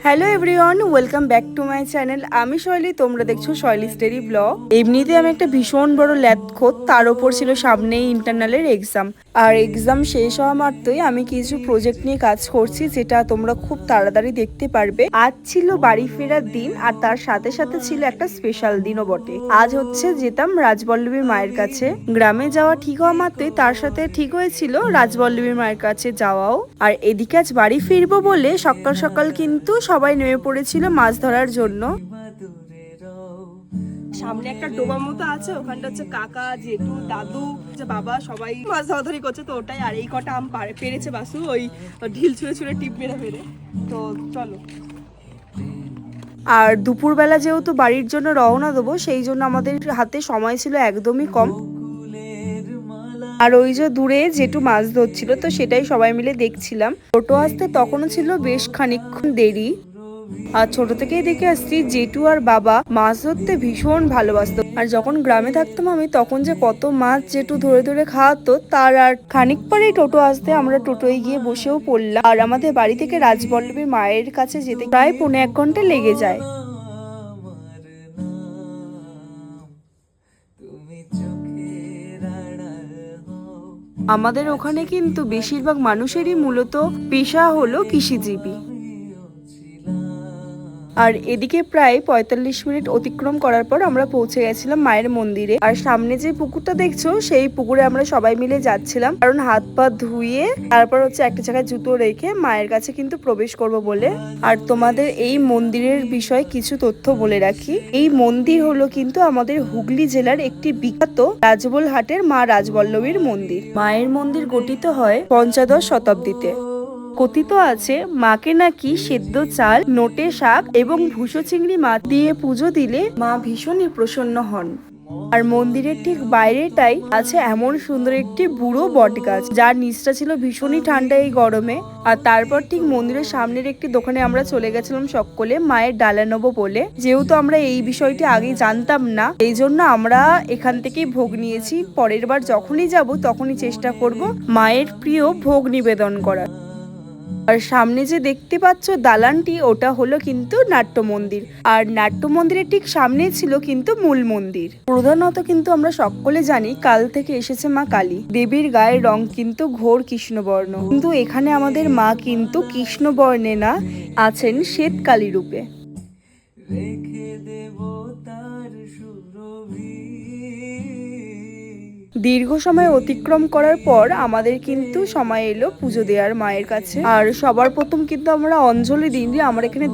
Hello everyone, welcome back to my channel. আমি শৈলী, তোমরা দেখছো শৈলী স্টেরি ব্লগ। এমনিতে আমি একটা ভীষণ বড় ল্যাথখোত, তার ওপর ছিল সামনেই ইন্টারনালের এক্সাম। আর এক্সাম শেষ হওয়া মাত্রই আমি কিছু প্রজেক্ট নিয়ে কাজ করছি, যেটা তোমরা খুব তাড়াতাড়ি দেখতে পারবে। আজ ছিল বাড়ি ফেরার দিন, আর তার সাথে সাথে ছিল একটা স্পেশাল দিনও বটে। আজ হচ্ছে যেতাম রাজবল্লভীর মায়ের কাছে। গ্রামে যাওয়া ঠিক হওয়া মাত্রই তার সাথে ঠিক হয়েছিল রাজবল্লভীর মায়ের কাছে যাওয়াও। আর এদিকে আজ বাড়ি ফিরবো বলে সকাল সকাল কিন্তু সবাই নেমে পড়েছিল মাছ ধরার জন্য। সামনে একটা ডোবা মতো আছে, ওখানটা হচ্ছে কাকা, জেঠু, দাদু, বাবা সবাই মাছ ধরাধরি করছে। তো ওটাই, আর এই কটা আম পেরেছে বাসু, ওই ঢিল ছুঁড়ে ছুঁড়ে টিপ মেরে মেরে। তো চলো। আর দুপুরবেলা যেহেতু বাড়ির জন্য রওনা দেবো, সেই জন্য আমাদের হাতে সময় ছিল একদমই কম। আর ওই যে দূরে যেটু মাছ ধরছিল, তো সেটাই সবাই মিলে দেখছিলাম। টোটো আসতে তখনও ছিল বেশ খানিকক্ষণ দেরি। আর ছোট থেকেই দেখে আসছি জেঠু আর বাবা মাছ ধরতে ভীষণ ভালোবাসতো। আর যখন গ্রামে থাকতাম আমি, তখন যে কত মাছ জেঠু ধরে ধরে খাওয়াতো, তার আর খানিক পরেই টোটো আসতে আমরা টোটোয় গিয়ে বসেও পড়লাম। আর আমাদের বাড়ি থেকে রাজবল্লভীর মায়ের কাছে যেতে প্রায় 1.5 ঘন্টা লেগে যায়। আমাদের ওখানে কিন্তু বেশিরভাগ মানুষেরই মূলত পেশা হলো কৃষিজীবী। আর এদিকে প্রায় 45 মিনিট অতিক্রম করার পর আমরা পৌঁছে গেছিলাম মায়ের মন্দিরে। আর সামনে যে পুকুরটা দেখছো, সেই পুকুরে আমরা সবাই মিলে যাচ্ছিলাম, কারণ হাত পা ধুয়ে তারপর হচ্ছে একটা জায়গায় জুতো রেখে মায়ের কাছে কিন্তু প্রবেশ করব বলে। আর তোমাদের এই মন্দিরের বিষয়ে কিছু তথ্য বলে রাখি। এই মন্দির হলো কিন্তু আমাদের হুগলি জেলার একটি বিখ্যাত রাজবলহাটের মা রাজবল্লভীর মন্দির। মায়ের মন্দির গঠিত হয় 15 শতাব্দীতে। কথিত আছে মাকে নাকি সেদ্ধ চাল, নোটে শাক এবং ভুসো চিংড়ি মাছ দিয়ে পুজো দিলে মা ভীষণই প্রসন্ন হন। আর মন্দিরের ঠিক বাইরেটাই আছে এমন সুন্দর একটি বুড়ো বট গাছ, যার নিচটা ছিল ভীষণই ঠান্ডা এই গরমে। আর তারপর ঠিক মন্দিরের সামনের একটি দোকানে আমরা চলে গেছিলাম সকলে মায়ের ডালা নেবো বলে। যেহেতু আমরা এই বিষয়টি আগে জানতাম না, এই জন্য আমরা এখান থেকেই ভোগ নিয়েছি। পরের বার যখনই যাব তখনই চেষ্টা করব মায়ের প্রিয় ভোগ নিবেদন করার। আর সামনে যে দেখতে পাচ্ছ দালানটি, ওটা হলো কিন্তু নাট্য মন্দির। আর নাট্য মন্দিরের ঠিক সামনে ছিল কিন্তু মূল মন্দির। প্রধানত কিন্তু আমরা সকলে জানি কাল থেকে এসেছে মা কালী দেবীর গায়ের রং কিন্তু ঘোর কৃষ্ণবর্ণ, কিন্তু এখানে আমাদের মা কিন্তু কৃষ্ণবর্ণে না, আছেন শ্বেত কালী রূপে। দীর্ঘ সময় অতিক্রম করার পর আমাদের কিন্তু সময় এলো পুজো দেওয়ার মায়ের কাছে। আর সবার প্রথম কিন্তু আমরা অঞ্জলি দিই। আমার এখানে